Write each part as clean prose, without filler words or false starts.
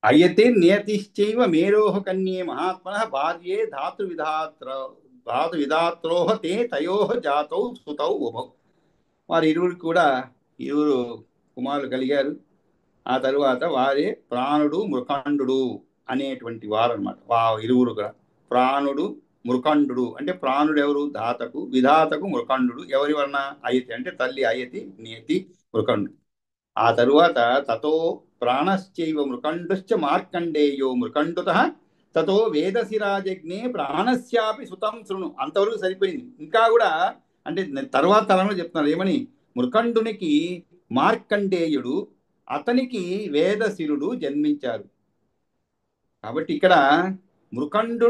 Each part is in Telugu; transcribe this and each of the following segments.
అయతే నియతిశ్చైవ మేరోహ కన్యే మహాత్మనః భార్యే ధాతు విధాత్రోహ తే తయోహ జాతౌ సుతౌ ఉభౌ. వారి ఇరువురు కూడా ఇరువురు కుమారులు కలిగారు. ఆ తరువాత వారే ప్రాణుడు మృకండు అనేటువంటి వారు అనమాట. ఇరువురు కూడా ప్రాణుడు మృకండు అంటే ప్రాణుడు ఎవరు? ధాతకు, విధాతకు మృకండు ఎవరి వలన? అయతి అంటే తల్లి అయతి, నియతి, మృకండు. ఆ తరువాత తతో ప్రాణశ్చైవ మృకండుశ్చ మార్కండేయో మృకండుతః తతో వేదశిరాజజ్ఞే ప్రాణస్యాపి సుతం శృణు. అంతవరకు సరిపోయింది. ఇంకా కూడా అంటే తర్వాత తరంలో చెప్తున్నారు ఏమని? మృకండునికి మార్కండేయుడు, అతనికి వేదశిరుడు జన్మించారు. కాబట్టి ఇక్కడ మృకండు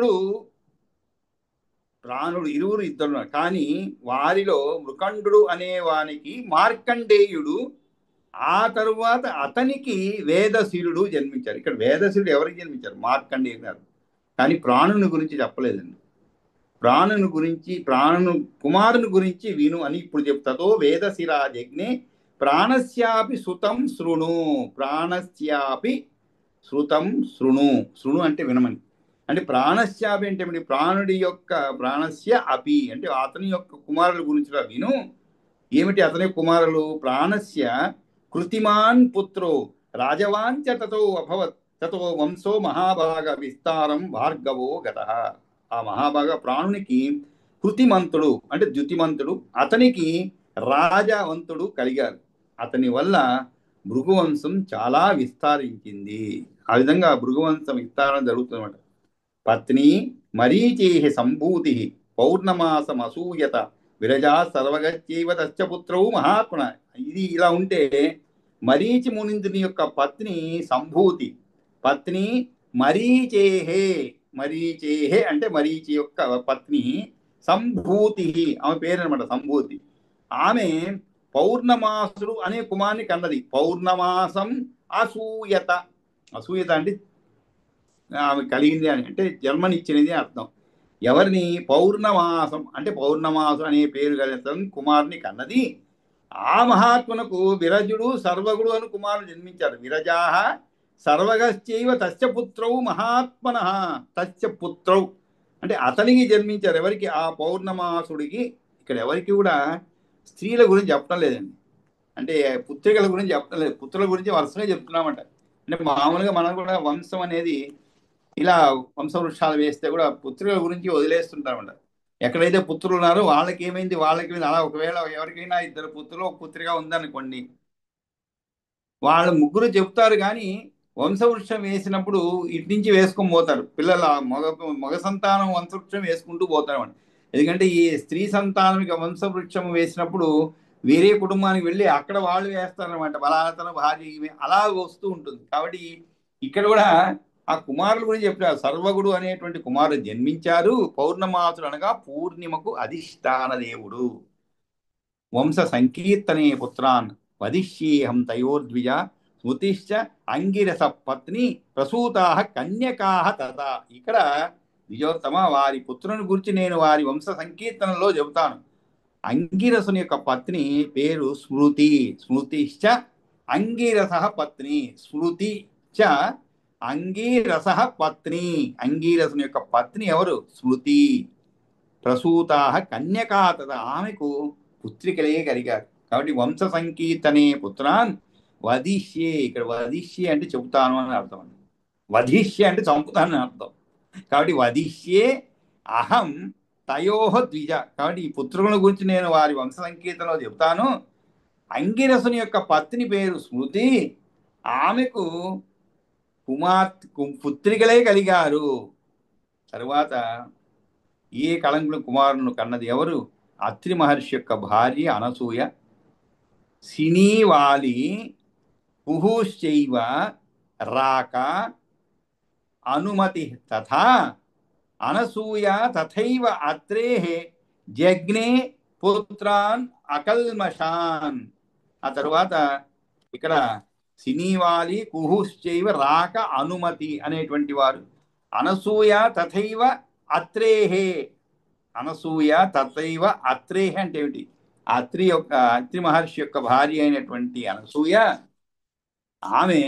ప్రాణుడు ఇరువురు ఇద్దరు. కానీ వారిలో మృకండు అనే వానికి మార్కండేయుడు, ఆ తరువాత అతనికి వేదశిరుడు జన్మించారు. ఇక్కడ వేదశిరుడు ఎవరికి జన్మించారు? మార్కండేయుడు గారు. కానీ ప్రాణుని గురించి చెప్పలేదండి. ప్రాణుని కుమారుని గురించి విను అని ఇప్పుడు చెప్తాతో వేదశిరాజజ్ఞే ప్రాణస్యాపి సుతం శృణు. ప్రాణస్యాపి శృతం శృణు. శృణు అంటే వినమని. అంటే ప్రాణస్యాపి అంటే ఏమిటి? ప్రాణుడి యొక్క ప్రాణస్య అపి అంటే అతని యొక్క కుమారుల గురించి విను. ఏమిటి అతని కుమారులు? ప్రాణస్య కృతిమాన్ పుత్రో రాజవాన్ చ తతో అభవత్ తతో వంశో మహాభాగ విస్తారం భార్గవో గతః. ఆ మహాభాగ ప్రాణునికి కృతిమంతుడు అంటే ద్యుతిమంతుడు, అతనికి రాజవంతుడు కలిగారు. అతని వల్ల భృగువంశం చాలా విస్తారించింది. ఆ విధంగా భృగువంశం విస్తారం జరుగుతుందన్నమాట. పత్ని మరీచే సంభూతి పౌర్ణమాసం అసూయత విరజా సర్వగత్యైవ తస్య పుత్రౌ మహాత్మన. ఇది ఇలా ఉంటే మరీచి మునిందుని యొక్క పత్ని సంభూతి, పత్ని మరీచేహే. మరీచేహే అంటే మరీచి యొక్క పత్ని సంభూతి, ఆమె పేరు అనమాట సంభూతి. ఆమె పౌర్ణమాసుడు అనే కుమార్ని కన్నది. పౌర్ణమాసం అసూయత. అసూయత అంటే ఆమె కలిగింది అని అంటే జన్మనిచ్చినది అర్థం. ఎవరిని? పౌర్ణమాసం అంటే పౌర్ణమాసం అనే పేరు కలిగిన కుమారుని కన్నది. ఆ మహాత్మునకు విరజుడు సర్వగుడు అని కుమారులు జన్మించారు. విరజాహ సర్వగశ్చైవ తస్య పుత్రౌ మహాత్మన. తస్య పుత్రౌ అంటే అతనికి జన్మించారు. ఎవరికి? ఆ పౌర్ణమాసుడికి. ఇక్కడ ఎవరికి కూడా స్త్రీల గురించి చెప్పడం లేదండి. అంటే పుత్రికల గురించి చెప్పడం లేదు. పుత్రుల గురించి వరుసగా చెప్తున్నామంట. అంటే మామూలుగా మనం కూడా వంశం అనేది ఇలా వంశవృక్షాలు వేస్తే కూడా పుత్రుల గురించి వదిలేస్తుంటామంట. ఎక్కడైతే పుత్రులు ఉన్నారో వాళ్ళకి ఏమైంది, వాళ్ళకి అలా ఒకవేళ ఎవరికైనా ఇద్దరు పుత్రులు ఒక పుత్రిక ఉందనుకోండి, వాళ్ళు ముగ్గురు చెప్తారు కానీ వంశవృక్షం వేసినప్పుడు ఇటు నుంచి వేసుకొని పోతారు పిల్లల మగ సంతానం వంశవృక్షం వేసుకుంటూ పోతారు. ఎందుకంటే ఈ స్త్రీ సంతానం వంశవృక్షం వేసినప్పుడు వేరే కుటుంబానికి వెళ్ళి అక్కడ వాళ్ళు వేస్తారనమాట. బలాతన భార్య అలా వస్తూ ఉంటుంది. కాబట్టి ఇక్కడ కూడా ఆ కుమారుల గురించి చెప్పారు. సర్వగుడు అనేటువంటి కుమారుడు జన్మించారు. పౌర్ణమాసుడు అనగా పూర్ణిమకు అధిష్టాన దేవుడు. వంశ సంకీర్తనే పుత్రాన్ వదిష్యేహం తయోర్ద్విజ స్మృతిశ్చ అంగిరస పత్ని ప్రసూతా కన్యకా తథా. ఇక్కడ ద్విజోత్తమ వారి పుత్రుని గురించి నేను వారి వంశ సంకీర్తనలో చెబుతాను. అంగిరసుని యొక్క పత్ని పేరు స్మృతి. స్మృతిశ్చ అంగిరస పత్ని. స్మృతి చ అంగీరస పత్ని. అంగీరసుని యొక్క పత్ని ఎవరు? స్మృతి. ప్రసూతా కన్యకా తథా. ఆమెకు పుత్రికలే కలిగారు. కాబట్టి వంశ సంకీర్తనే పుత్రాన్ వధిష్యే. ఇక్కడ వధిష్యే అంటే చెబుతాను అని అర్థం అండి. వధిష్యే అంటే చంపుతాను అని అర్థం. కాబట్టి వధిష్యే అహం తయోహ ద్విజ. కాబట్టి ఈ పుత్రుల గురించి నేను వారి వంశ సంకీర్తనలో చెబుతాను. అంగిరసుని యొక్క పత్ని పేరు స్మృతి. ఆమెకు పుత్రికలే కలిగారు. తరువాత ఏ కళంకుల కుమారును కన్నది ఎవరు? అత్రి మహర్షి యొక్క భార్య అనసూయ. సినీవాలి పుహుశ్చైవ రాక అనుమతి తథా అనసూయ తథైవ అత్రేః జగ్నే పుత్రాన్ అకల్మషాన్. ఆ తరువాత ఇక్కడ సినీవాలి కుహుశ్చైవ రాక అనుమతి అనేటువంటి వారు. అనసూయ తథైవ అత్రేః. అనసూయ తథైవ అత్రేః అంటే ఏమిటి? అత్రి మహర్షి యొక్క భార్య అయినటువంటి అనసూయ ఆమె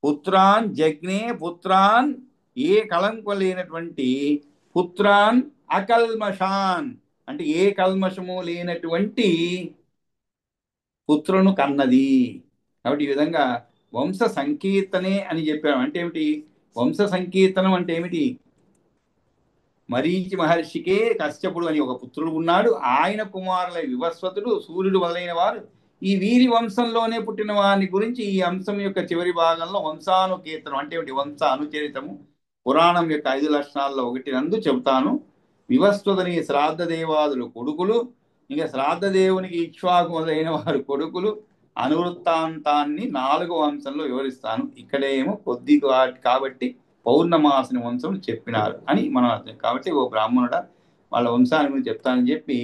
పుత్రాన్ జగ్నే పుత్రాన్ ఏ కళంకం లేనటువంటి పుత్రాన్ అకల్మషాన్ అంటే ఏ కల్మషము లేనటువంటి పుత్రులను కన్నది. కాబట్టి ఈ విధంగా వంశ సంకీర్తనే అని చెప్పాము. అంటే ఏమిటి వంశ సంకీర్తనం అంటే ఏమిటి? మరీచి మహర్షికే కశ్యపుడు అని ఒక పుత్రుడు ఉన్నాడు. ఆయన కుమారుల వివస్వతుడు సూర్యుడు మొదలైన వారు ఈ వీరి వంశంలోనే పుట్టిన వారిని గురించి ఈ అంశం యొక్క చివరి భాగంలో వంశానుకీర్తనం అంటే ఏమిటి వంశ అనుచరితము పురాణం యొక్క 5 లక్షణాల్లో ఒకటి నందు చెబుతాను. వివస్వతుని శ్రాద్ధ దేవాదులు కొడుకులు, ఇంకా శ్రాద్ధ దేవునికి ఇక్ష్వాకు మొదలైన వారు కొడుకులు అనువృత్తాంతాన్ని 4వ వంశంలో వివరిస్తాను. ఇక్కడేమో కొద్ది కాబట్టి పౌర్ణమాసుని వంశం చెప్పినారు అని మనం అర్థం. కాబట్టి ఓ బ్రాహ్మణుడ వాళ్ళ వంశాన్ని గురించి చెప్తానని చెప్పి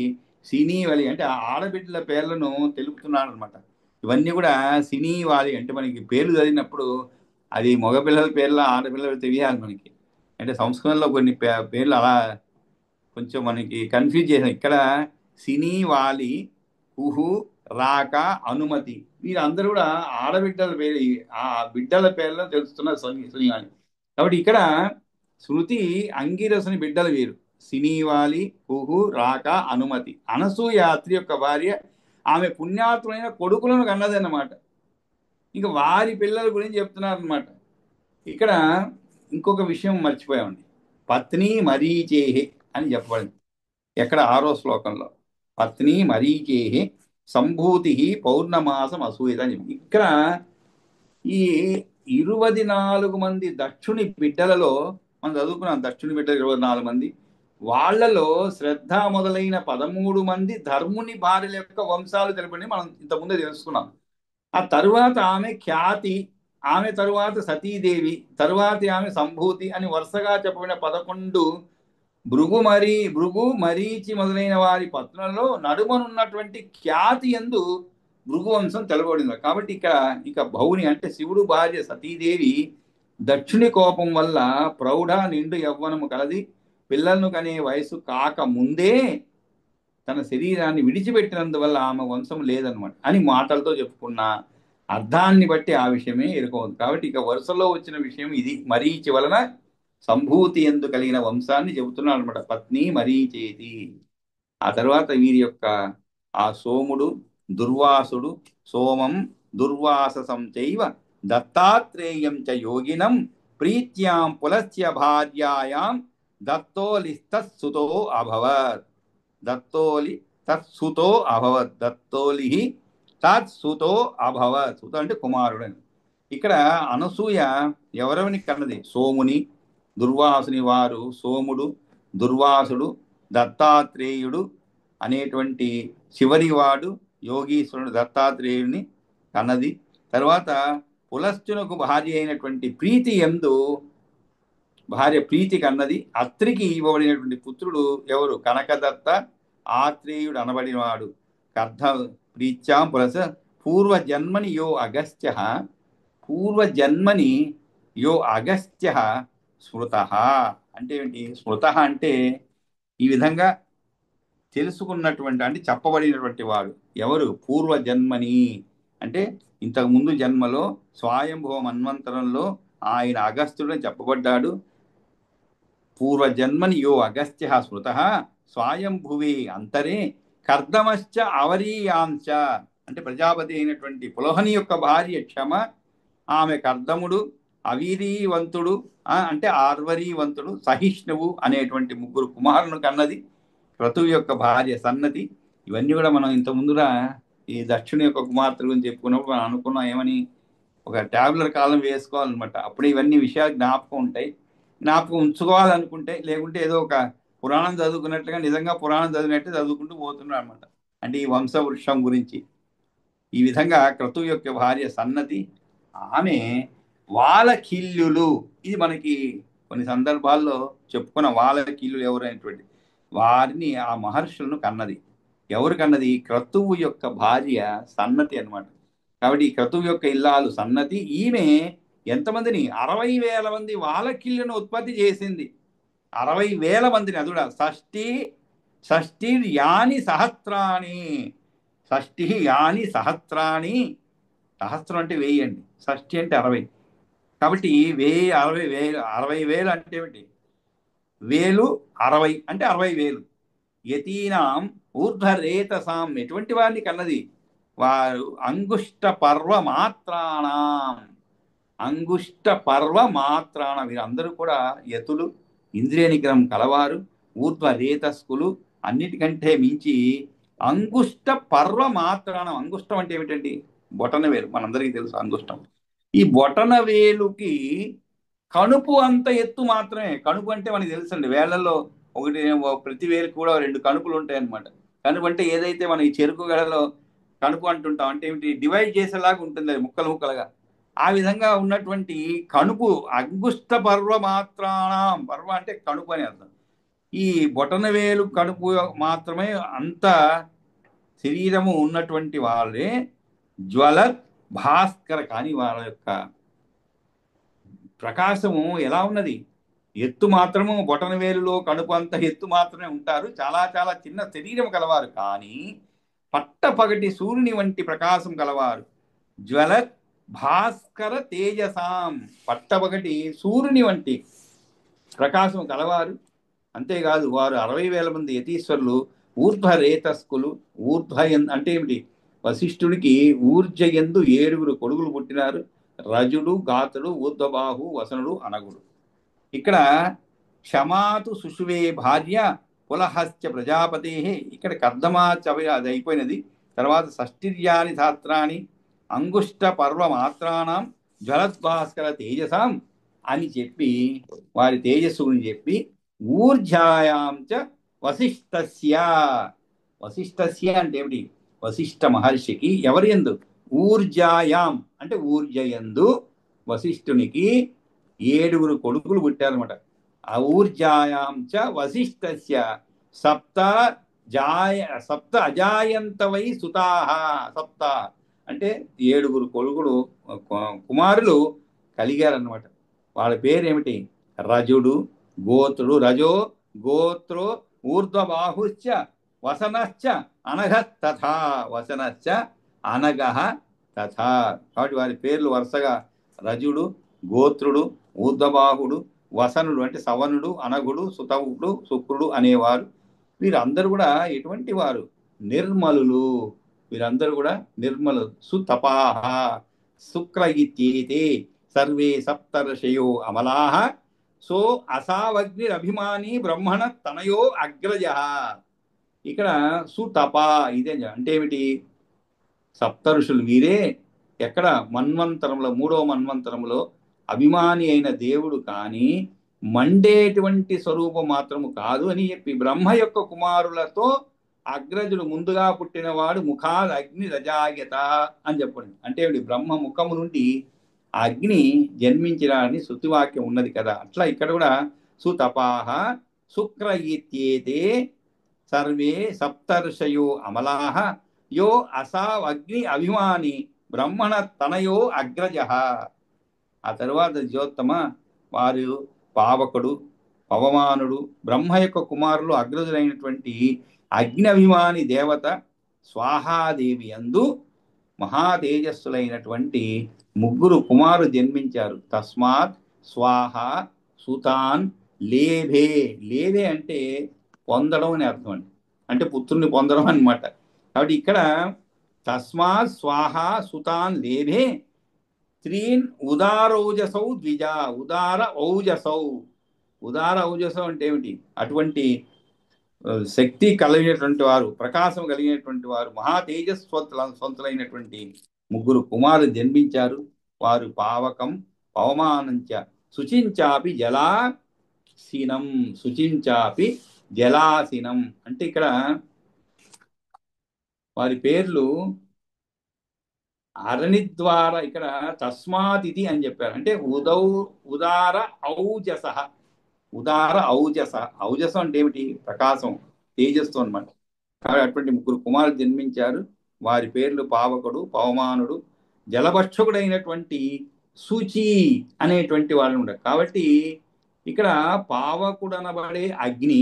సినీవలి అంటే ఆ ఆడబిడ్డల పేర్లను తెలుపుతున్నాడు అనమాట. ఇవన్నీ కూడా సినీవాలి అంటే మనకి పేర్లు చదివినప్పుడు అది మగపిల్లల పేర్ల ఆడపిల్లలు తెలియాలి మనకి. అంటే సంస్కృతంలో కొన్ని పేర్లు అలా కొంచెం మనకి కన్ఫ్యూజ్ చేసాం. ఇక్కడ సినీవాలి, కుహు, రాక, అనుమతి వీరందరూ కూడా ఆడబిడ్డల పేరు, ఆ బిడ్డల పేర్లను తెలుస్తున్న సినీవాలి. కాబట్టి ఇక్కడ శృతి అంగిరసుని బిడ్డలు వీరు సినీవాలి, కుహు, రాక, అనుమతి. అనసూయ అత్రి యొక్క భార్య ఆమె పుణ్యాత్మైన కొడుకులను కన్నది అన్నమాట. ఇంకా వారి పిల్లల గురించి చెప్తున్నారనమాట. ఇక్కడ ఇంకొక విషయం మర్చిపోయామండి. పత్ని మరీచేహే అని చెప్పబడింది. ఎక్కడ 6వ శ్లోకంలో పత్ని మరీచేహే సంభూతి పౌర్ణమాసం అసూయత అని చెప్పి ఇక్కడ ఈ 24 మంది దక్షుని బిడ్డలలో మనం చదువుకున్నాం. దక్షుని బిడ్డలు 24 మంది. వాళ్లలో శ్రద్ధ మొదలైన 13 మంది ధర్ముని భార్యల యొక్క వంశాలు తెలుపని మనం ఇంతకుముందే తెలుసుకున్నాం. ఆ తరువాత ఆమె ఖ్యాతి, ఆమె తరువాత సతీదేవి, తరువాత ఆమె సంభూతి అని వరుసగా చెప్పబడిన 11 భృగు మరీచి మొదలైన వారి పత్నులలో నడుమనున్నటువంటి ఖ్యాతి యందు భృగువంశం తెలబడింది. కాబట్టి ఇక భౌని అంటే శివుడు భార్య సతీదేవి దక్షుని కోపం వల్ల ప్రౌఢ నిండు యవ్వనము కలది, పిల్లలను కనే వయసు కాక ముందే తన శరీరాన్ని విడిచిపెట్టినందువల్ల ఆమె వంశం లేదనమాట అని మాటలతో చెప్పుకున్న అర్థాన్ని బట్టి ఆ విషయమే ఎరుకోవద్దు. కాబట్టి ఇక వరుసలో వచ్చిన విషయం ఇది. మరీచి వలన సంభూతి ఎందు కలిగిన వంశాన్ని చెబుతున్నాడు అనమాట. పత్ని మరీచేతి. ఆ తర్వాత వీరి యొక్క ఆ సోముడు దుర్వాసుడు సోమం దుర్వాససం చైవ దత్తాత్రేయం చ యోగినం ప్రీత్యాం పులస్య భార్యాయాం దత్తోలిస్తత్సుతో అభవత్. దత్తోలి తత్సుతో అభవత్. దత్తోలి తత్సుతో అభవత్. సుత అంటే కుమారుడు అని. ఇక్కడ అనసూయ ఎవరెవరిని కన్నది? సోముని, దుర్వాసుని వారు సోముడు, దుర్వాసుడు, దత్తాత్రేయుడు అనేటువంటి చివరివాడు యోగీశ్వరుడు దత్తాత్రేయుడిని కన్నది. తర్వాత పులస్త్యునకు భార్య అయినటువంటి ప్రీతి యందు భార్య ప్రీతి కన్నది. అత్రికి ఇవ్వబడినటువంటి పుత్రుడు ఎవరు? కనకదత్త ఆత్రేయుడు అనబడినవాడు. కర్ధ ప్రీత్యాం పులస పూర్వజన్మని యో అగస్త్య, పూర్వజన్మని యో అగస్త్య స్మృత అంటే ఏంటి? స్మృత అంటే ఈ విధంగా తెలుసుకున్నటువంటి అంటే చెప్పబడినటువంటి వాడు ఎవరు? పూర్వజన్మని అంటే ఇంతకు ముందు జన్మలో స్వయంభవ మన్వంతరంలో ఆయన అగస్త్యుడు చెప్పబడ్డాడు. పూర్వజన్మని యో అగస్త్య స్మృత స్వయంభువి అంతరే కర్దమశ్చ అవరీయాంశ అంటే ప్రజాపతి అయినటువంటి పులోహని యొక్క భార్య క్షమ, ఆమె కర్దముడు, అవీరీవంతుడు అంటే ఆర్వరీవంతుడు, సహిష్ణువు అనేటువంటి 3 కుమారులను కన్నది. క్రతువు యొక్క భార్య సన్నతి. ఇవన్నీ కూడా మనం ఇంత ముందుగా ఈ దక్షిణ యొక్క కుమార్తె గురించి చెప్పుకున్నప్పుడు మనం అనుకున్నాం ఏమని? ఒక ట్యాబ్లెట్ కాలం వేసుకోవాలన్నమాట. అప్పుడు ఇవన్నీ విషయాలు జ్ఞాపకం ఉంటాయి. జ్ఞాపకం ఉంచుకోవాలనుకుంటే, లేకుంటే ఏదో ఒక పురాణం చదువుకున్నట్లుగా నిజంగా పురాణం చదివినట్టు చదువుకుంటూ పోతున్నాడు అనమాట. అంటే ఈ వంశవృక్షం గురించి ఈ విధంగా క్రతువు యొక్క భార్య సన్నతి, ఆమె వాలకిల్యులు. ఇది మనకి కొన్ని సందర్భాల్లో చెప్పుకున్న వాలకిల్యులు ఎవరైనటువంటి వారిని ఆ మహర్షులను కన్నది. ఎవరు కన్నది? క్రతువు యొక్క భార్య సన్నతి అన్నమాట. కాబట్టి ఈ క్రతువు యొక్క ఇల్లాలు సన్నతి. ఈమె ఎంతమందిని? 60,000 మంది వాలకిల్యును ఉత్పత్తి చేసింది. 60,000 మందిని. అది కూడా షష్ఠి యాని సహస్రాణి షష్ఠి యాని సహస్రాణి. సహస్రం అంటే 1000 అండి, షష్ఠి అంటే 60. కాబట్టి 60,000 అంటే ఏమిటి? 1000 60 అంటే 60,000. యతీనాం ఊర్ధ్వరేతసాం, ఎటువంటి వారిని కన్నది? వారు అంగుష్ట పర్వ మాత్రాణం. అంగుష్ట పర్వ మాత్రాణం, వీరందరూ కూడా యతులు, ఇంద్రియ నిగ్రహం కలవారు, ఊర్ధ్వరేతస్కులు, అన్నిటికంటే మించి అంగుష్ట పర్వ మాత్రాణం. అంగుష్టం అంటే ఏమిటండి? బొటన వేలు, మనందరికీ తెలుసు అంగుష్టం. ఈ బొటన వేలుకి కణుపు అంత ఎత్తు మాత్రమే. కణుపు అంటే మనకి తెలుసండి, వేళ్లలో ఒకటి, ప్రతి వేలు కూడా 2 కణుపులు ఉంటాయి అన్నమాట. కణుపు అంటే ఏదైతే మన ఈ చెరుకు గడలో కణుపు అంటుంటాం, అంటే ఏమిటి, డివైడ్ చేసేలాగా ఉంటుంది అది, ముక్కలు ముక్కలుగా. ఆ విధంగా ఉన్నటువంటి కణుపు అంగుష్ట పర్వ మాత్రాణం. పర్వ అంటే కణుపు అని అర్థం. ఈ బొటన వేలు కణుపు మాత్రమే అంత శరీరము ఉన్నటువంటి వాళ్ళే జ్వల భాస్కర. కానీ వాళ్ళ యొక్క ప్రకాశము ఎలా ఉన్నది? ఎత్తు మాత్రము, బొటన వేలులో కడుపు అంత ఎత్తు మాత్రమే ఉంటారు, చాలా చాలా చిన్న శరీరం కలవారు, కానీ పట్టపగటి సూర్యుని వంటి ప్రకాశం కలవారు. జ్వల భాస్కర తేజసాం, పట్టపగటి సూర్యుని వంటి ప్రకాశం కలవారు. అంతేకాదు, వారు 60,000 మంది యతీశ్వరులు, ఊర్ధ్వరేతస్కులు. అంటే ఏమిటి? వశిష్ఠుడికి ఊర్జయందు 7 కొడుకులు పుట్టినారు. రజుడు, గాతుడు, ఊర్ధ్వబాహు, వసనుడు, అనగుడు. ఇక్కడ క్షమాతు శుశువే భార్య పులహస్య ప్రజాపతే. ఇక్కడ కర్దమా చవి అది అయిపోయినది. తర్వాత షష్ఠిర్యాని శాస్త్రాన్ని అంగుష్ట పర్వ మాత్రానం జ్వలద్భాస్కర తేజసాం అని చెప్పి, వారి తేజస్సు గురించి చెప్పి, ఊర్జాయాం చ వశిష్ఠస్య. వశిష్ఠస్య అంటే ఏమిటి? వశిష్ఠ మహర్షికి ఎవరి యందు? ఊర్జాయాం అంటే ఊర్జయందు వశిష్ఠునికి 7 కొడుకులు పుట్టారనమాట. ఆ ఊర్జాయాం చ వశిష్ఠస్య సప్త అజాయంత వై సుతాహ. సప్త అంటే 7 కొడుకులు, కుమారులు కలిగారన్నమాట. వాళ్ళ పేరు ఏమిటి? రజుడు, గోత్రుడు, రజో గోత్రో ఊర్ధ్వబాహుశ్చ వసనశ్చ అనఘః తథా. వసనశ్చ అనగః తథా. కాబట్టి వారి పేర్లు వరుసగా రజుడు, గోత్రుడు, ఊర్ధ్వబాహుడు, వసనుడు అంటే సవనుడు, అనగుడు, సుతవుడు, శుక్రుడు అనేవారు. వీరందరూ కూడా ఎటువంటి వారు? నిర్మలులు. వీరందరూ కూడా నిర్మలు. సుతపాహ శుక్ర ఇత్యేతే సర్వే సప్తర్షయో అమలాహ. సో అసావగ్నిరభిమాని బ్రహ్మణ తనయో అగ్రజ. ఇక్కడ సుతపా ఇదే అంటే ఏమిటి? సప్త ఋషులు వీరే. ఎక్కడ? మన్వంతరంలో, 3వ మన్వంతరంలో అభిమాని అయిన దేవుడు, కానీ మండేటువంటి స్వరూపం మాత్రము కాదు అని చెప్పి, బ్రహ్మ యొక్క కుమారులతో అగ్రజుడు ముందుగా పుట్టినవాడు ముఖాద్ అగ్ని రజాయత అని చెప్పండి. అంటే బ్రహ్మ ముఖము నుండి అగ్ని జన్మించినాడని శృతివాక్యం ఉన్నది కదా. అట్లా ఇక్కడ కూడా సుతపాహ శుక్ర ఇత్యేతే సర్వే సప్తర్షయో అమలాహ యో అసావ్ అగ్ని అభిమాని బ్రహ్మణ తనయో అగ్రజ. ఆ తరువాత జ్యోత్తమ వారు పావకుడు, పవమానుడు, బ్రహ్మ యొక్క కుమారులు అగ్రజులైనటువంటి అగ్ని అభిమాని దేవత స్వాహాదేవి యందు మహాతేజస్సులైనటువంటి 3 కుమారులు జన్మించారు. తస్మాత్ స్వాహ సుతాన్ లేభే. లేభే అంటే పొందడం అని అర్థం అండి, అంటే పుత్రుని పొందడం అనమాట. కాబట్టి ఇక్కడ తస్మాత్ స్వాహ సుతాన్ లేభే త్రీన్ ఉదారౌజసౌ ద్విజ. ఉదార ఔజసౌ. ఉదార ఔజసౌ అంటే ఏమిటి? అటువంటి శక్తి కలిగినటువంటి వారు, ప్రకాశం కలిగినటువంటి వారు, మహా తేజస్వంతులైనటువంటి 3 కుమారులు జన్మించారు. వారు పావకం, పవమానంచ, శుచించాపి జలాసినం. శుచించాపి జలాసినం అంటే ఇక్కడ వారి పేర్లు అరణిద్వార. ఇక్కడ తస్మాతిథి అని చెప్పారు, అంటే ఉదార ఔజస. ఉదార ఔజస. ఔజసం అంటే ఏమిటి? ప్రకాశం, తేజస్సు అనమాట. కాబట్టి అటువంటి 3 కుమారులు జన్మించారు. వారి పేర్లు పావకుడు, పవమానుడు, జలభక్షకుడైనటువంటి శుచి అనేటువంటి వాళ్ళు ఉంటారు. కాబట్టి ఇక్కడ పావకుడనబడే అగ్ని,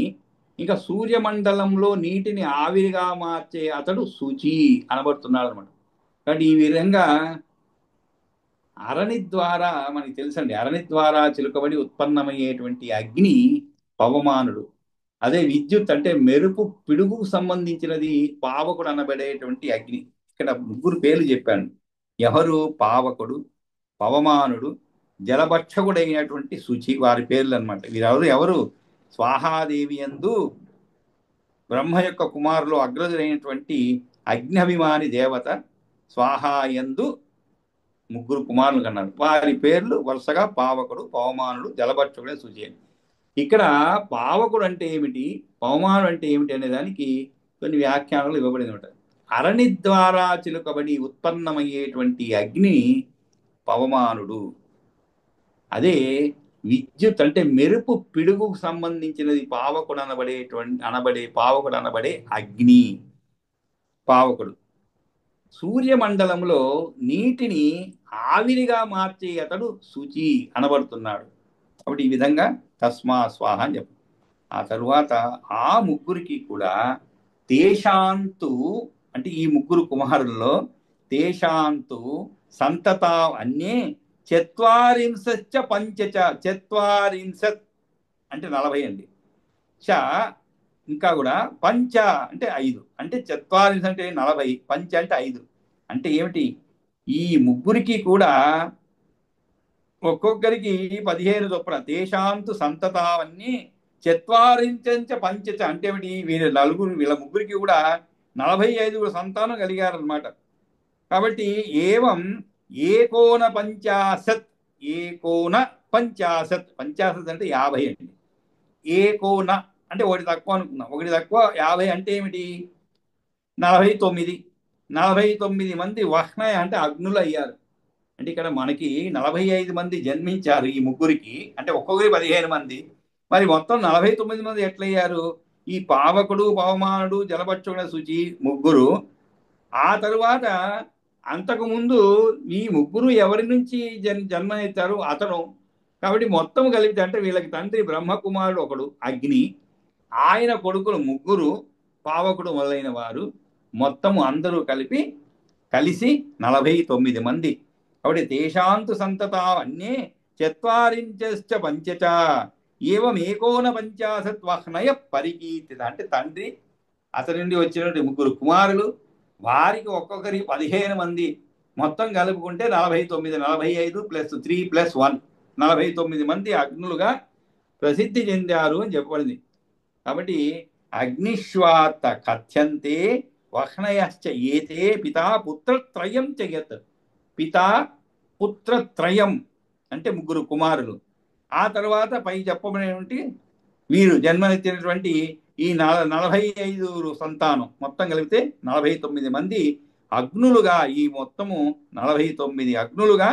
ఇంకా సూర్యమండలంలో నీటిని ఆవిరిగా మార్చే అతడు శుచి అనబడుతున్నాడు అనమాట. కాబట్టి ఈ విధంగా అరణి ద్వారా మనకి తెలుసండి, అరణి ద్వారా చిలుకబడి ఉత్పన్నమయ్యేటువంటి అగ్ని పవమానుడు. అదే విద్యుత్ అంటే మెరుపు పిడుగుకు సంబంధించినది పావకుడు అనబడేటువంటి అగ్ని. ఇక్కడ ముగ్గురు పేర్లు చెప్పాను. ఎవరు? పావకుడు, పవమానుడు, జలభక్షకుడైనటువంటి శుచి, వారి పేర్లు అనమాట. వీరెవరు? ఎవరు? స్వాహాదేవి యందు బ్రహ్మ యొక్క కుమారులు అగ్రజులైనటువంటి అగ్నిభిమాని దేవత స్వాహాయందు ముగ్గురు కుమారులు కన్నారు. వారి పేర్లు వరుసగా పావకుడు, పవమానుడు, జలభక్షకుడే శుచి. ఇక్కడ పావకుడు అంటే ఏమిటి, పవమానుడు అంటే ఏమిటి అనే దానికి కొన్ని వ్యాఖ్యానాలు ఇవ్వబడింది అనమాట. అరణి ద్వారా చిలుకబడి ఉత్పన్నమయ్యేటువంటి అగ్ని పవమానుడు. అదే విద్యుత్ అంటే మెరుపు పిడుగుకు సంబంధించినది పావకుడు అనబడే అగ్ని పావకుడు. సూర్యమండలంలో నీటిని ఆవిరిగా మార్చే అతడు శుచి అనబడుతున్నాడు. కాబట్టి ఈ విధంగా తస్మా స్వాహ అని చెప్పు. ఆ తరువాత ఆ ముగ్గురికి కూడా తేషాంతు అంటే ఈ ముగ్గురు కుమారుల్లో తేషాంతు సంతత అన్నే చత్వారింశచ్చ పంచచ, చత్వారింశత్ అంటే 40 అండి, చ ఇంకా కూడా పంచ అంటే 5, అంటే చత్వారింశ అంటే 40, పంచ అంటే 5. అంటే ఏమిటి? ఈ ముగ్గురికి కూడా ఒక్కొక్కరికి 15 చొప్పున తేషాంతు సంతతావన్నీ చత్వారించ పంచచ అంటే ఏమిటి? వీళ్ళ ముగ్గురికి కూడా 45 సంతానం కలిగారనమాట. కాబట్టి ఏవం ఏకోన పంచాశత్, ఏకోన పంచాశత్, పంచాశత్ అంటే 50 అండి. ఏకోన అంటే ఒకటి తక్కువ అనుకున్నాం, ఒకటి తక్కువ 50 అంటే ఏమిటి? 49. 49 మంది వహ్నయ అంటే అగ్నులు అయ్యారు. అంటే ఇక్కడ మనకి 45 మంది జన్మించారు ఈ ముగ్గురికి, అంటే ఒక్కొక్కరి 15 మంది. మరి మొత్తం 49 మంది ఎట్లయ్యారు? ఈ పావకుడు, పవమానుడు, జలభక్షకుడు, శుచి ముగ్గురు. ఆ తరువాత అంతకుముందు ఈ ముగ్గురు ఎవరి నుంచి జన్మనెత్తారు? అతను. కాబట్టి మొత్తం కలిపితే అంటే వీళ్ళకి తండ్రి బ్రహ్మకుమారుడు ఒకడు అగ్ని, ఆయన కొడుకులు ముగ్గురు పావకుడు మొదలైన వారు, మొత్తము అందరూ కలిసి 49 మంది. కాబట్టి తేషాంతు సంతతావన్నే చత్వారించ పంచచ ఏవం ఏకోన పంచాశత్ వహ్నయ పరికీర్తిత. అంటే తండ్రి, అతని నుండి వచ్చినటువంటి ముగ్గురు కుమారులు, వారికి ఒక్కొక్కరికి 15 మంది, మొత్తం కలుపుకుంటే 49, 45 + 3 + 1 49 మంది అగ్నులుగా ప్రసిద్ధి చెందారు అని చెప్పబడింది. కాబట్టి అగ్నిశ్వాత కథ్యంతే వహ్నయశ్చ ఏతే పితా పుత్రత్రయం చెయ్యత్. పితా పుత్రత్రయం అంటే ముగ్గురు కుమారులు. ఆ తర్వాత పై చెప్పబడినటువంటి వీరు జన్మనెత్తినటువంటి ఈ 45 సంతానం మొత్తం కలిపితే 49 మంది అగ్నులుగా, ఈ మొత్తము 49 అగ్నులుగా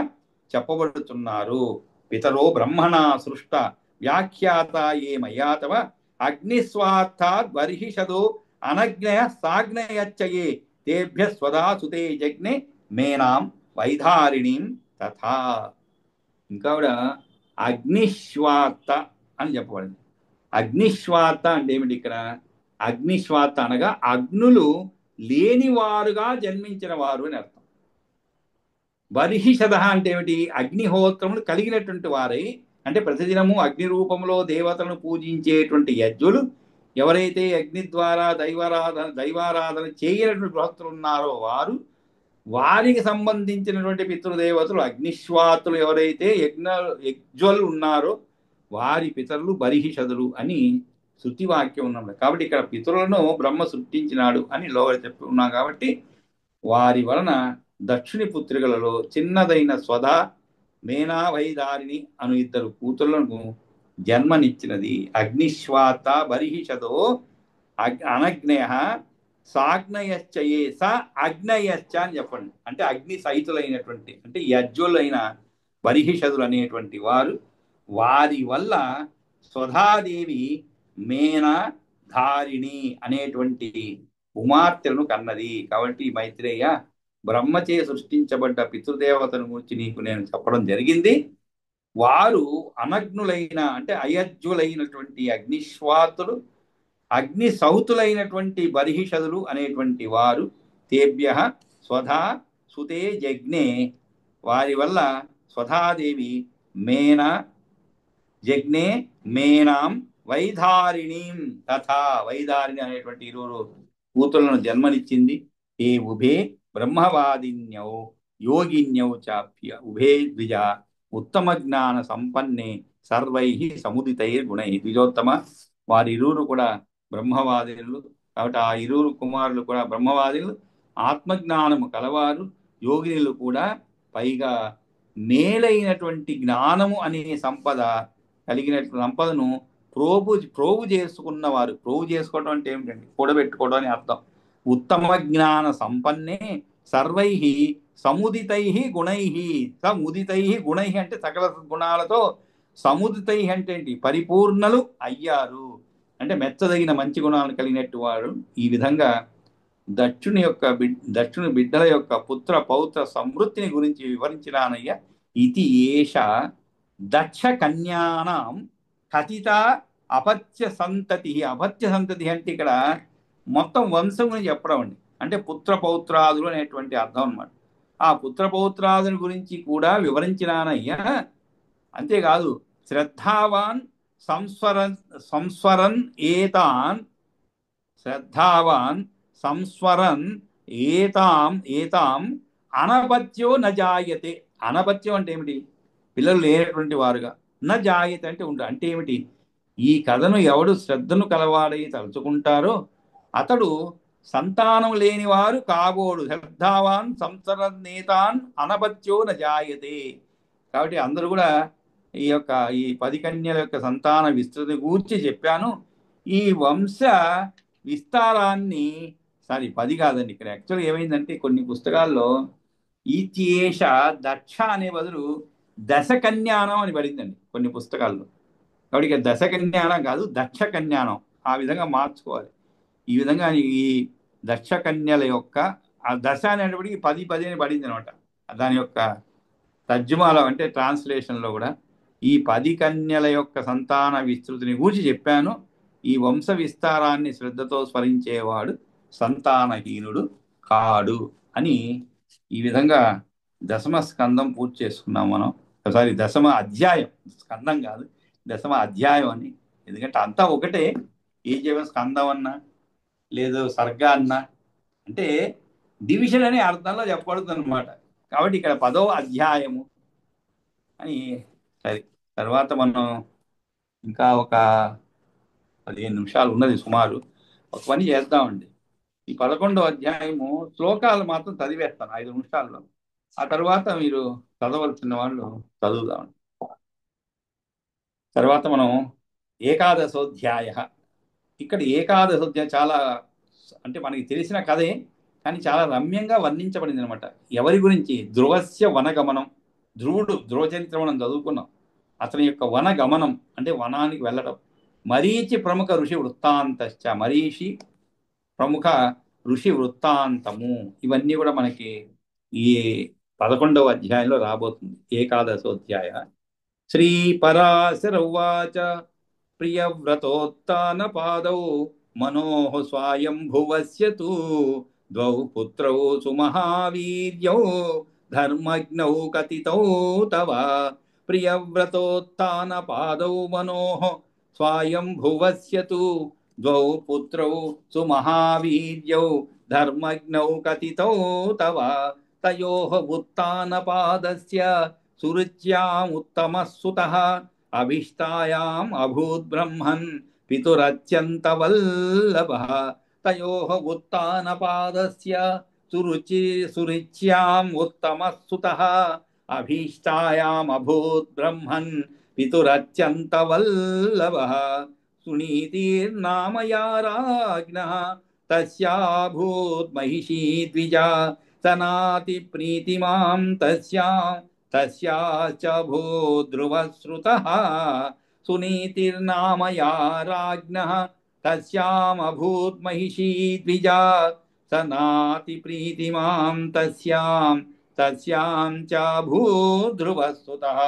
చెప్పబడుతున్నారు. పితరో బ్రహ్మణ సృష్ట వ్యాఖ్యాత ఏ మయాతవ అగ్నిస్వార్థాద్ బర్హిషదో అనగ్నయ సాగ్నయచ్చయే తేభ్య స్వదా సుతే జగ్నే మేనాం వైధారిణీం తథా. ఇంకా కూడా అగ్నిశ్వార్త అని చెప్పబడింది. అగ్నిశ్వార్త అంటే ఏమిటి? ఇక్కడ అగ్నిశ్వార్త అనగా అగ్నులు లేనివారుగా జన్మించిన వారు అని అర్థం. బర్హిషద అంటే ఏమిటి? అగ్నిహోత్రములు కలిగినటువంటి వారై, అంటే ప్రతిదినము అగ్ని రూపంలో దేవతలను పూజించేటువంటి యజ్ఞులు ఎవరైతే అగ్ని ద్వారా దైవారాధన చేయనటువంటి గృహస్థులు ఉన్నారో వారికి సంబంధించినటువంటి పితృదేవతలు అగ్నిశ్వాతులు ఎవరైతే యజ్ఞులు ఉన్నారో వారి పితరులు బర్హిషదులు అని శృతివాక్యం ఉన్నాం. కాబట్టి ఇక్కడ పితరులను బ్రహ్మ సృష్టించినాడు అని లోపల చెప్పి ఉన్నాం. కాబట్టి వారి వలన దక్షిణి పుత్రికలలో చిన్నదైన స్వధా, మేనా, వైదారిని అను 2 కూతుళ్లను జన్మనిచ్చినది. అగ్నిశ్వాత బర్హిషదో అనగ్నయ సాగ్నయశ్చయే స అగ్నయశ్చ అని చెప్పండి. అంటే అగ్ని సహితులైనటువంటి, అంటే యజ్ఞులైన బర్హిషదులు అనేటువంటి వారి వల్ల స్వధాదేవి మేన ధారిణి అనేటువంటి కుమార్తెలను కన్నది. కాబట్టి మైత్రేయ, బ్రహ్మచే సృష్టించబడ్డ పితృదేవతను గురించి నీకు నేను చెప్పడం జరిగింది. వారు అనగ్నులైన అంటే అయజ్ఞులైనటువంటి అగ్నిశ్వాతులు అగ్ని సౌతులైనటువంటి బర్హిషదులు అనేటువంటి వారు తేభ్య స్వధా సుతే జజ్ఞే, వారి వల్ల స్వధాదేవి మేన జజ్ఞే మేనాం వైధారిణీం తథా, వైధారిణి అనేటువంటి ఇరువురు కూతులను జన్మనిచ్చింది. ఏ ఉభే బ్రహ్మవాదిన్యౌ యోగిన్యౌ చాప్య ఉభే ద్విజ ఉత్తమ జ్ఞాన సంపన్నే సర్వై సముదితైర్గుణై. ద్విజోత్తమ, వారి ఇరువురు కూడా బ్రహ్మవాదినులు కాబట్టి ఆ ఇరువురు కుమారులు కూడా బ్రహ్మవాదినులు, ఆత్మజ్ఞానము కలవారు, యోగినులు కూడా. పైగా మేలైనటువంటి జ్ఞానము అనే సంపద కలిగిన సంపదను ప్రోగు చేసుకున్నవారు. ప్రోగు చేసుకోవడం అంటే ఏమిటండి? కూడబెట్టుకోవడం అని అర్థం. ఉత్తమ జ్ఞాన సంపన్నే సర్వై సముదితై గుణై. సముదితై గుణై అంటే సకల గుణాలతో, సముదితై అంటే ఏంటి? పరిపూర్ణలు అయ్యారు అంటే మెచ్చదగిన మంచి గుణాలను కలిగినట్టు వారు. ఈ విధంగా దక్షుని బిడ్డల యొక్క పుత్ర పౌత్ర సమృద్ధిని గురించి వివరించినానయ్య. ఇది ఏష దక్ష కన్యానాం కథిత అపత్య సంతతి. అపత్య సంతతి అంటే ఇక్కడ మొత్తం వంశం గురించి చెప్పడం అండి. అంటే పుత్ర పౌత్రాదులు అనేటువంటి అర్థం అన్నమాట. ఆ పుత్ర పౌత్రాదుల గురించి కూడా వివరించినానయ్యా. అంతేకాదు శ్రద్ధావాన్ సంస్వరన్ ఏతాన్, శ్రద్ధావాన్ సంస్వరన్ ఏతాం అనపత్యో నజాయతే. అనపత్యం అంటే ఏమిటి? పిల్లలు లేనటువంటి వారుగా. నజాయతే అంటే ఉండు అంటే ఏమిటి? ఈ కథను ఎవడు శ్రద్ధను కలవాడై తలుచుకుంటారో అతడు సంతానం లేనివారు కాబోడు. శ్రద్ధావాన్ సంస్వరన్నేతాన్ అనపత్యో నజాయతే. కాబట్టి అందరూ కూడా ఈ 10 కన్యల యొక్క సంతాన విస్తృతి గూర్చి చెప్పాను. ఈ వంశ విస్తారాన్ని 10 కాదండి, ఇక్కడ యాక్చువల్గా ఏమైందంటే కొన్ని పుస్తకాల్లో ఈత్యేష దక్ష అనే బదులు దశ కన్యానం అని పడిందండి కొన్ని పుస్తకాల్లో. కాబట్టి ఇక దశ కన్యానం కాదు, దక్ష కన్యానం. ఆ విధంగా మార్చుకోవాలి. ఈ విధంగా ఈ దక్ష కన్యల యొక్క ఆ దశ అనేటప్పటికి 10 అని పడింది అనమాట. దాని యొక్క తర్జుమాలో అంటే ట్రాన్స్లేషన్లో కూడా ఈ 10 కన్యల యొక్క సంతాన విస్తృతిని గూర్చి చెప్పాను. ఈ వంశ విస్తారాన్ని శ్రద్ధతో స్మరించేవాడు సంతానహీనుడు కాడు అని ఈ విధంగా దశమ స్కందం పూర్తి చేసుకున్నాం మనం. దశమ అధ్యాయం, స్కందం కాదు, దశమ అధ్యాయం అని. ఎందుకంటే అంతా ఒకటే. ఏ జీవం స్కందం అన్నా లేదు సర్గ అన్నా అంటే డివిజన్ అనే అర్థంలో చెప్పబడుతుంది అనమాట. కాబట్టి ఇక్కడ 10వ అధ్యాయము అని. సరే, తర్వాత మనం ఇంకా ఒక 15 నిమిషాలు ఉన్నది సుమారు. ఒక పని చేద్దామండి. ఈ 11వ అధ్యాయము శ్లోకాలు మాత్రం చదివేస్తాను 5 నిమిషాల్లో. ఆ తర్వాత మీరు చదవలసిన వాళ్ళు చదువుదామండి. తర్వాత మనం ఏకాదశోధ్యాయ. ఇక్కడ ఏకాదశోధ్యాయం చాలా అంటే మనకి తెలిసిన కథే, కానీ చాలా రమ్యంగా వర్ణించబడింది అనమాట. ఎవరి గురించి? ధ్రువస్య వనగమనం. ధ్రువ చరిత్ర మనం చదువుకున్నాం. అతని యొక్క వనగమనం అంటే వనానికి వెళ్ళడం. మరీచి ప్రముఖ ఋషి వృత్తాంతశ్చ. మరీషి ప్రముఖ ఋషి వృత్తాంతము. ఇవన్నీ కూడా మనకి ఈ 11వ అధ్యాయంలో రాబోతుంది. ఏకాదశోధ్యాయ. శ్రీ పరాశర ఉవాచ ప్రియవ్రతోత్తాన పాదౌ మనోః స్వయంభువస్య తు ద్వౌ పుత్రౌ సుమహావీర్యౌ ధర్మజ్ఞౌ కథితౌ తవ. ప్రియవ్రతోత్తాన పాదౌ మనోః స్వయంభువస్య తు ద్వౌ పుత్రౌ సుమహావీర్యౌ ధర్మజ్ఞౌ కథితౌ తవ. తయోః ఉత్తానపాదస్య సురుచ్యాముత్తమః సుతః అభిష్టాయాం అభూత్ బ్రహ్మన్ పితురత్యంతవల్లభః. తయోః ఉత్తానపాదస్య సురుచ్యాం ఉత్తమః సుతః అభీష్టాయాం అభూత్ బ్రహ్మన్ పితురత్యంతవల్లభః. సునీతిర్నామయా రాజ్ఞః తస్యాభూత్ మహిషీ ద్విజా సనాతి ప్రీతిమాం తస్యాశ్చ భూద్రువశ్రుతః. సునీతిర్నామయా రాజ్ఞః తస్యామభూత్ మహిషీ ద్విజా సనాతి ప్రీతిమాం తస్యాం చ భూద్రువశ్రుతః.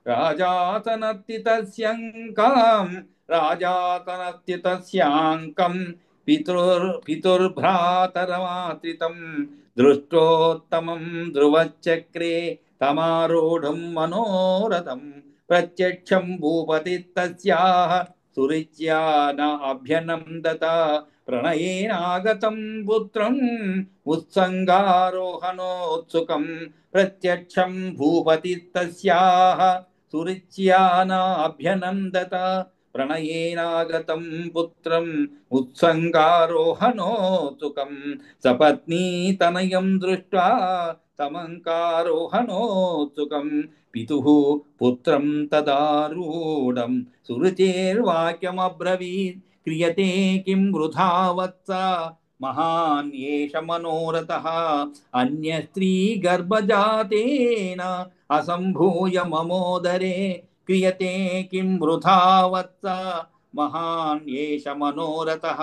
రాజా సనత్తి తస్యంకాం రాజాతనస్తి తస్యాంకం పితుర్భ్రాతరమాత్రితం దృష్టోత్తమం ధ్రువచక్రే తమారూఢం మనోరథం ప్రత్యక్షం భూపతి తస్యాః సురిచ్యా న అభ్యనందత ప్రణయేనాగతం పుత్రం ఉత్సంగారోహణోత్సుకం ప్రత్యక్షం భూపతి తస్యాః సురిచ్యా న అభ్యనందత ప్రణయేనాగతం పుత్రం ఉత్సంగారోహణోత్సుకం సపత్నీతనయం దృష్ట్వా తమంకారోహణోత్సుకం పితుః పుత్రం తదారూఢం సురుచేర్వాక్యమబ్రవీత్ క్రియతే కిం వృథా వత్స మహాన్ ఏష మనోరథః అన్య స్త్రీ గర్భజాతేన అసంభూయ మమోదరే క్రియతే కిం వృథా వత్స మహాన్ ఏష మనోరథః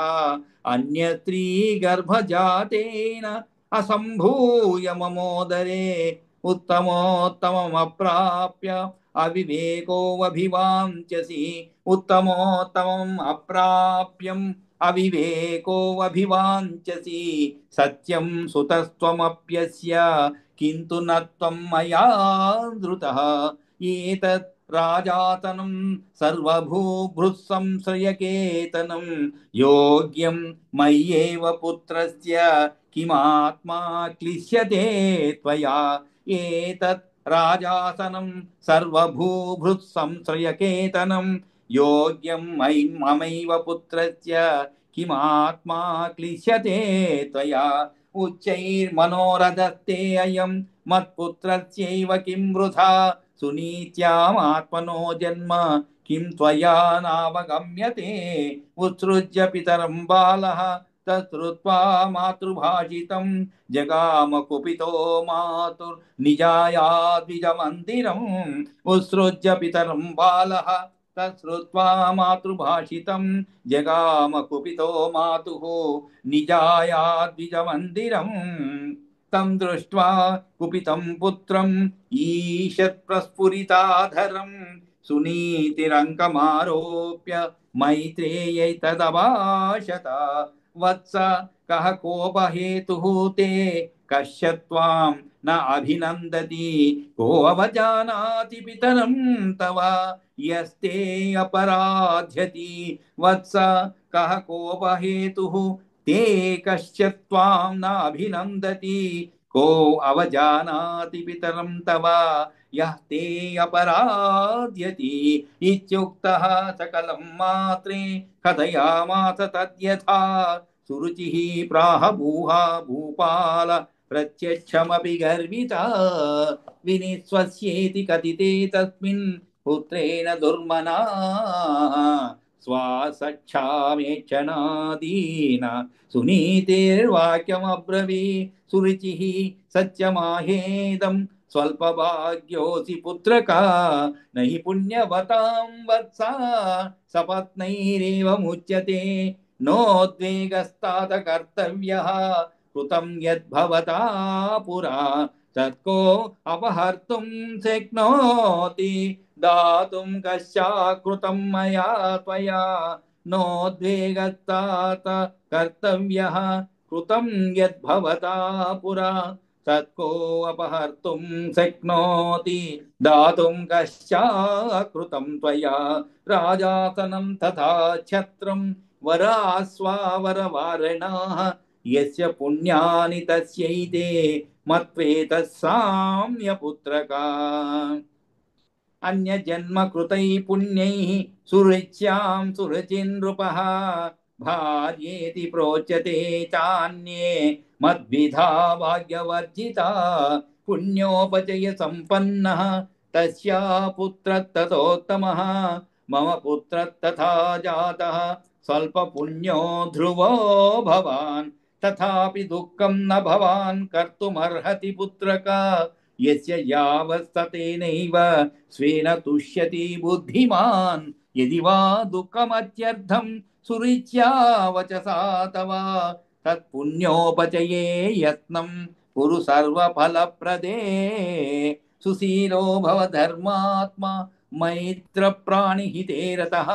అన్య స్త్రీ గర్భజాతేన అసంభూయ మమోదరే ఉత్తమోత్తమమప్రాప్య అవివేకోవభివాంఛసి ఉత్తమోత్తమం అప్రాప్యం అవివేకోవభివాంఛసి సత్యం సుతస్త్వమప్యస్య కింతు నత్వం మయా ధృతః ఏతత్ రాజాతనం సర్వభూభృత్ సంశ్రయకేతనం యోగ్యం మయ్యేవ పుత్రస్య కిమాత్మా క్లిశ్యతే త్వయా ఏతత్ రాజాసనం సర్వభూభృత్ సంశ్రయకేతనం యోగ్యం మమైవ పుత్రస్య కిమాత్మా క్లిశ్యతే త్వయా ఉచ్చైర్మనోరథస్తే అయం మత్పుత్రస్యైవ కిం వృథా సునీత్యామాత్మనో జన్మ కిం త్వయా నావగమ్యతే ఉత్సృజ్య పితరం బాలః తశ్రుత్వా మాతృభాషితం జగామ కుపితో మాతుర్నిజాయా ద్విజమందిరం ఉత్సృజ్య పితరం బాలః తశ్రుత్వా మాతృభాషితం జగామ కుపితో మాతుః నిజాయా ద్విజమందిరం తం దృష్ట్వా కుపితం పుత్రం ఈషత్ ప్రస్ఫురితాధరం సునీతిరంకమారోప్య మైత్రేయై తదభాషత వత్స కః కోపహేతుః తే కస్య త్వాం న అభినందతి కో అవజానాతి పితరం తవ యస్తే అపరాధ్యతి వత్స కః కోపహేతుః తే కస్య త్వాం న అభినందతి కో అవజానాతి పితరం తవ యః తే అపరాధ్యతి ఇత్యుక్తః సకలం మాత్రే కథయామాస తద్యథా సురుచిః ప్రాహ భూహా భూపాల ప్రత్యక్షమపి గర్వితా వినిస్వస్యేతి కథితే తస్మిన్ పుత్రేణ దుర్మనా స్వాసక్షామేక్షణాదీన సునీతిర్వాక్యమబ్రవీ సురుచిః సత్యమాహేదం స్వల్పభాగ్యోసి పుత్రకా నహి పుణ్యవతాం వత్స సపత్నైరేవముచ్యతే నోద్వేగస్తాత కర్తవ్యః కృతం యద్భవతా పురా తత్కో అపహర్తుం శక్నోతి దాతుం కశ్చాకృతం మయా త్వయా నోద్వేగస్తాత కర్తవ్యః కృతం యద్భవతా పురా తత్కో అపహర్తుం శక్నోతి దాతుం కశ్చాకృతం త్వయా రాజాసనం తథా ఛత్రం వరాస్వావరవారణాః యస్య పుణ్యాని తస్యైతే మత్వేతస్సామ్యపుత్రకా అన్యజన్మ కృతై పుణ్యైః సురుచ్యాం సురుచిన్నృపః భార్యేతి ప్రోచ్యతే చాన్యే మద్విధా భాగ్యవర్జితా పుణ్యోపచయ సంపన్నః తస్యా పుత్రస్తతోత్తమః మమ పుత్రస్తథా జాతః స్వల్పపుణ్యో ధ్రువో భవాన్ తథాపి దుఃఖం న భవాన్ కర్తుమర్హతి పుత్రకా యస్య యావస్తతేనైవ స్వేన తుష్యతి బుద్ధిమాన్ యది వా దుఃఖమత్యర్థం సురుచ్యా వచసా తవ తత్పుణ్యోపచయే యత్నం కురు సర్వఫలప్రదే సుశీలో భవ ధర్మాత్మా మైత్ర ప్రాణిహితే రతః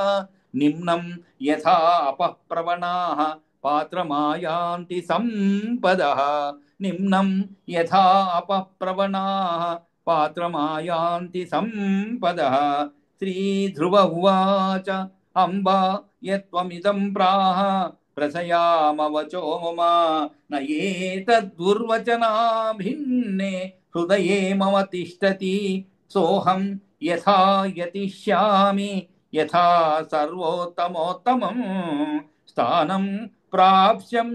నిమ్నం యథా అపఃప్రవణాః పాత్రమాయాంతి సంపదః. నిమ్నం యథా అపఃప్రవణాః పాత్రమాయాంతి సంపదః. శ్రీధ్రువ ఉవాచ అంబా యత్వమిదం ప్రాహ ప్రసయామవచో మమ న ఏతద్దుర్వచనా భిన్నే హృదయే మమ తిష్టతి. సోహం యథా యతిష్యామి యథా సర్వోత్తమోత్తమం స్థానం ప్రాప్స్యమ్యశేషాణాం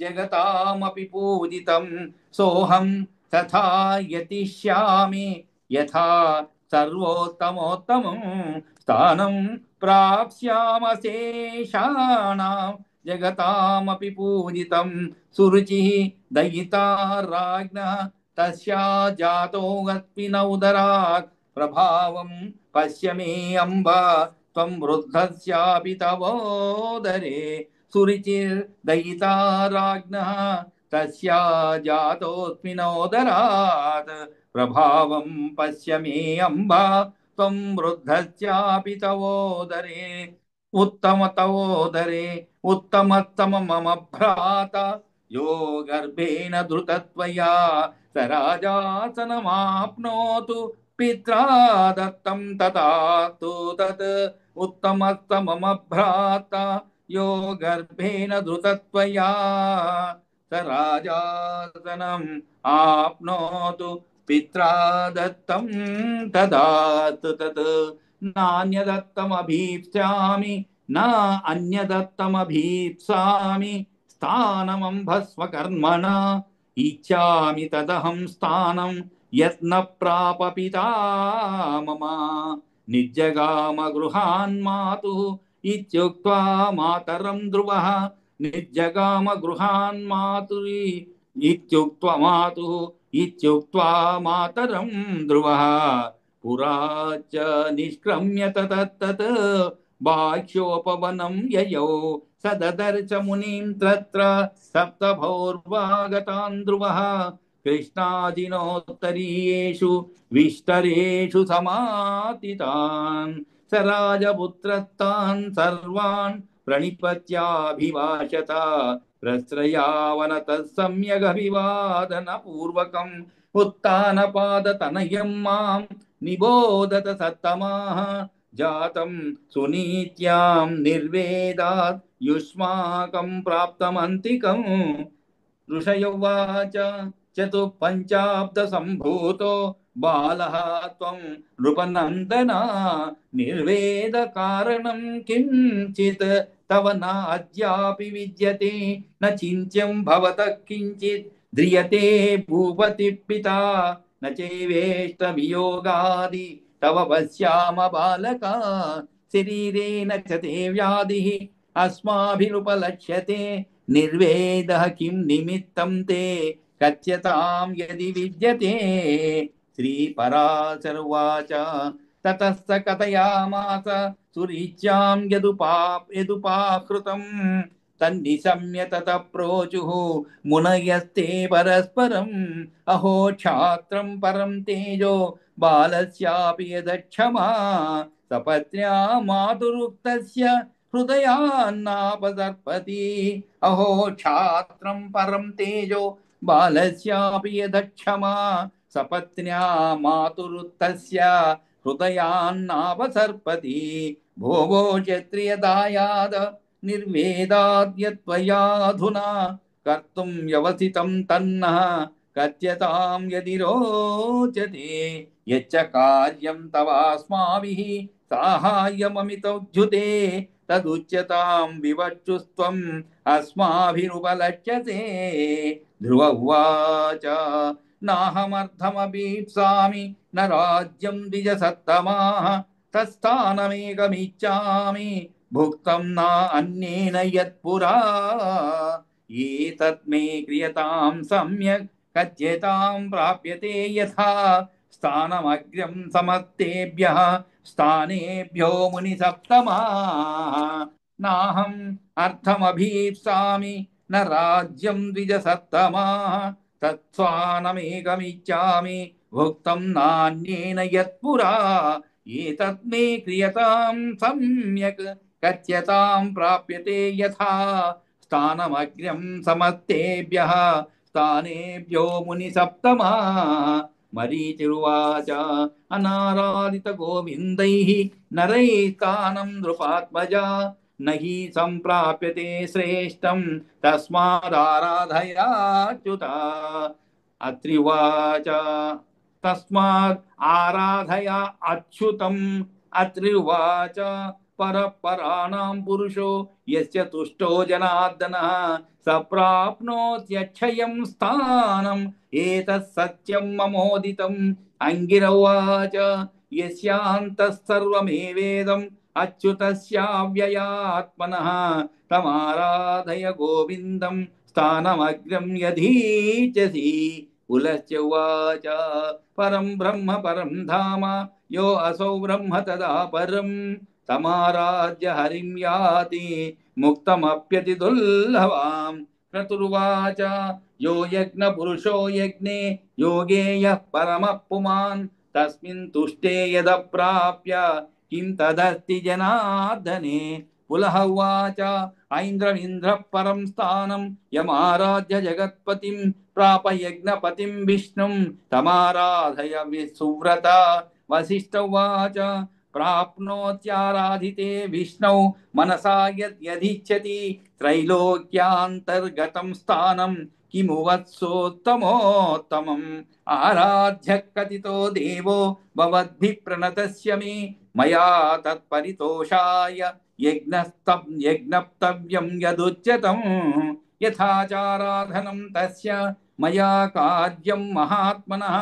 జగతామపి పూజితం. సోహం తథా యతిష్యామి యథా సర్వోత్తమోత్తమం స్థానం ప్రాప్స్యామశేషాణాం జగతామపి పూజితం. సురుచిః దయితా రాజ్ఞః తస్యా జాతో గత్విన ఉదరాత్ ప్రభావం పశ్య మే అంబ త్వం వృద్ధస్యాపి తవోదరే. సురుచిర్దయితా రాజ్ఞః తస్యా జాతోస్మినోదరాత్ ప్రభావం పశ్య మే అంబ త్వం వృద్ధస్యాపి తవోదరే. ఉత్తమతవోదరే ఉత్తమత్తమ మమ భ్రాత యో గర్భేణ ధృతత్వయా స రాజాసనమాప్నోతు పిత్రా దత్తం తదాస్తు తత్. ఉత్తమస్తమ మమ భ్రాత యో గర్భేణ ధృతత్వయా స రాజాసనం ఆప్నోతు పిత్రా దత్తం తదాస్తు తత్. నాన్యదత్తమభీప్స్యామి నా అన్యదత్తమభీప్సామి స్థానమంభస్వకర్మణ ఇచ్చామి తదహం స్థానం యత్న ప్రాప పితా మమ. నిర్జగామ గృహాన్ మాతుః ఇత్యుక్త్వా మాతరం ధ్రువః. నిర్జగామ గృహాన్ మాతుః ఇత్యుక్త్వా మాతుః ఇత్యుక్త్వా మాతరం ధ్రువః. పురా చ నిష్క్రమ్య తత్ బాహ్యోపవనం యయౌ సదదర్శ మునిం తత్ర సప్తభౌర్వాగతాన్ ధ్రువః. కృష్ణాజినోత్తరీయేషు విష్టరేషు సమాతితాన్ స రాజపుత్రస్తాన్ సర్వాన్ ప్రణిపత్యాభివాషత. ప్రశ్రయావనతః సమ్యగభివాదన పూర్వకం ఉత్తానపాదతనయం మాం నిబోధత సత్తమాః. జాతం సునీత్యాం నిర్వేదాత్ యుష్మాకం ప్రాప్తమంతికం. ఋషయోవాచ చతుఃపంచాబ్ద సంభూతో బాలః త్వం నృపనందన. నిర్వేద కారణం కించిత్ తవ న అద్యాపి విద్యతే న చింత్యం భవతః కించిత్ ధ్రియతే భూపతి పితా న చైవేష్ట వియోగాది తవ పశ్యామ బాలక. శరీరేణ చ తే వ్యాధిః అస్మాభిరుపలక్ష్యతే నిర్వేదః కిం నిమిత్తం తే కథ్యతాం యది విద్యతే. శ్రీపరాశర ఉవాచ తతః స కథయామాస సురీచ్యాం యదుపాకృతం తన్నిశమ్య తతః ప్రోచుః మునయస్తే పరస్పరం. అహో క్షాత్రం పరం తేజో బాలస్యాపి యదక్షమా సపత్న్యా మాతురుక్తస్య హృదయాన్నాపసర్పతి. అహో క్షాత్రం పరం తేజో బాలస్యాపి యదక్షమా సపత్న్యా మాతురుక్తస్య హృదయాన్నాపసర్పతి. భోగో క్షత్రియదాయాద నిర్వేదాద్యత్వయాధునా కర్తుం వ్యవసితం తన్నః కథ్యతాం యది రోచతే. యచ్చ కార్యం తవాస్మాభిః సాహాయ్యమమితోద్యుతే తదుచ్యతాం వివక్షుస్త్వం అస్మాభిరుపలక్ష్యతే. ధ్రువ ఉవాచ నాహమర్థమభీప్సామి న రాజ్యం ద్విజసత్తమాః తత్స్థానమేకమిచ్చామి భుక్తం నా అన్యేన యత్పురా. ఏతత్మే క్రియతాం సమ్యక్ కథ్యతాం ప్రాప్యతే యథా స్థానమగ్ర్యం సమస్తేభ్యః స్థానేభ్యో ముని సప్తమాః. నాహం అర్థమభీప్సామి న రాజ్యం ద్విజసత్తమాః తత్స్థానమేకమిచ్చామి భుక్తం నాన్యేన యత్పురా. ఏతత్మే క్రియతాం సమ్యక్ కథ్యతాం ప్రాప్యతే యథా స్థానమగ్ర్యం సమస్తేభ్యః స్థానేభ్యో ముని సప్తమా. మరీచిరువాచ అనారాధిత గోవిందైః నరైః స్థానం నృపాత్మజా నహి సంప్రాప్యతే శ్రేష్టం తస్మాదారాధయాచ్యుత. అత్రివాచ తస్మాత్ ఆరాధయ అచ్యుతం. అత్రివాచ పరపరాణాం పురుషో యస్య తుష్టో జనార్దనః స ప్రాప్నోత్యక్షయం స్థానం ఏతత్ సత్యం మమోదితం. అంగిరవాచ యస్యాంతః సర్వమేవేదం అచ్యుతస్యావ్యయాత్మనః తమారాధయ గోవిందం స్థానమగ్రం యధీచసి. పులశ్చ పరం బ్రహ్మ పరం ధామ యో అసౌ బ్రహ్మ తదా పరం తమారాధ్య హరిం యాతి ముక్తమప్యతి దుర్లభాం. క్రతుర్వాచ యో యజ్ఞ పురుషో యజ్ఞే యోగేయః పరమః పుమాన్ తస్మిన్ తుష్టే యదప్రాప్య కిం తదస్తి జనార్దనే. పులహ ఉవాచ ఐంద్రమింద్ర పరం స్థానం యమారాధ్య జగత్పతిం ప్రాప యజ్ఞపతిం విష్ణుం తమారాధయ సువ్రత. వసిష్ఠ ఉవాచ ప్రాప్నోత్యారాధితే విష్ణౌ మనసా యదిచ్ఛతి త్రైలోక్యాంతర్గతం స్థానం కిము వత్సోత్తమోత్తమం. ఆరాధ్య కథితో దేవో భవద్భిః ప్రణతస్య మే మయా తత్పరితోషాయ యజ్ఞప్తవ్యం యదుచ్యతం. యథాచారాధనం తస్య మయా కార్యం మహాత్మనః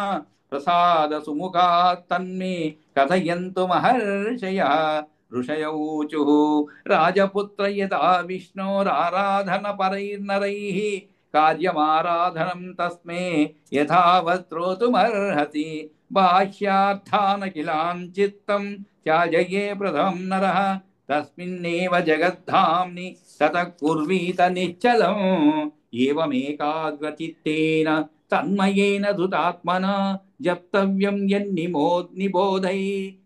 ప్రసాద సుముఖాత్ తన్మే కథయంతు మహర్షయః. ఋషయ ఊచుః రాజపుత్ర యదా విష్ణోరారాధన పరైర్నరైః కార్యమారాధనం తస్మే యథావత్ శ్రోతుమర్హసి. బాహ్యార్థానఖిలాన్ చిత్తం త్యాజయే ప్రథమం నరః తస్మిన్నేవ జగద్ధామ్ని తతః కుర్వీత నిశ్చలం. ఏవమేకాగ్రచిత్తేన తన్మయేన ధృతాత్మనా జప్తవ్యం యన్నిబోధై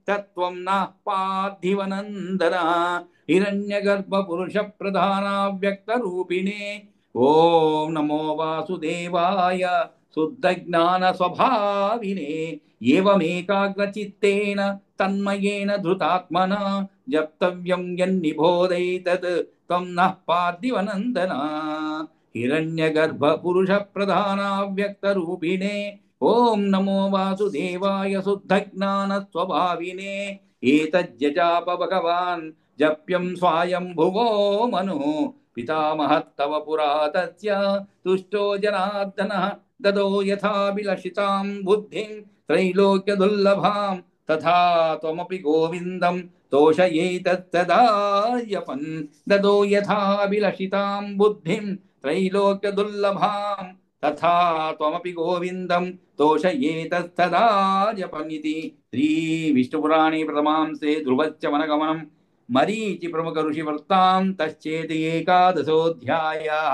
తత్వం నః పార్థివనందన. హిరణ్యగర్భ పురుష ప్రధానావ్యక్త రూపిణే ఓం నమో వాసుదేవాయ శుద్ధ జ్ఞాన స్వభావినే. ఏవమేకాగ్రచిత్తేన తన్మయేన ధృతాత్మనా జప్తవ్యం యన్నిబోధై తత్ త్వం నః పార్థివనందన. హిరణ్యగర్భ పురుష ప్రధానావ్యక్త రూపిణే ఓం నమో వాసుదేవాయ శుద్ధ జ్ఞాన స్వభావినే. ఏతజ్జాప భగవాన్ జప్యం స్వయంభువో మను పితామహత్తవ పురా తస్య తుష్టో జనార్దనః దదో యథాభిలషితాం బుద్ధిం త్రైలోక్య దుర్లభాం తథా త్వమపి గోవిందం తోషయేతత్తదాయపన్. దదో యథాభిలషితాం బుద్ధిం త్రైలోక్య దుర్లభాం తథా త్వమపి గోవిందం తోషయేతత్తదాయపమితి. శ్రీ విష్ణుపురాణే ప్రథమాంసే ధ్రువశ్చ వనగమనం మరీచి ప్రముఖ ఋషి వృత్తాంతశ్చేతి ఏకాదశోऽధ్యాయः.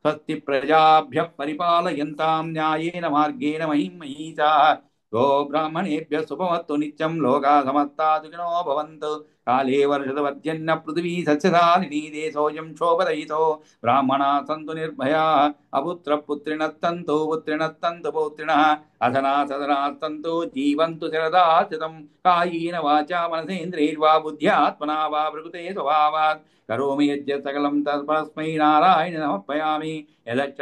స్వస్తి ప్రజాభ్యః పరిపాలయంతాం న్యాయేన మార్గేణ మహిం మహీషాः. గో బ్రాహ్మణేభ్యः శుభమస్తు నిత్యం లోకాः సమస్తాः సుఖినో భవంతు. కాళే వర్షతు పృథివీ సస్యశాలినీ దేశోऽयं శోభరహితో బ్రాహ్మణాः సంతు నిర్భయాः. అపుత్రపుత్రిణः సంతు పుత్రిణः సంతు పౌత్రిణः అధనాः సదనాः సంతు జీవంతు శరదాశతం. కాయేన వాచా మనసేంద్రియైర్వా బుద్ధ్యాత్మనా వా ప్రకృతే స్వభావాత్ కరోమి యజ్జత్ సకలం తస్మై నారాయణ సమర్పయామి. యదక్ష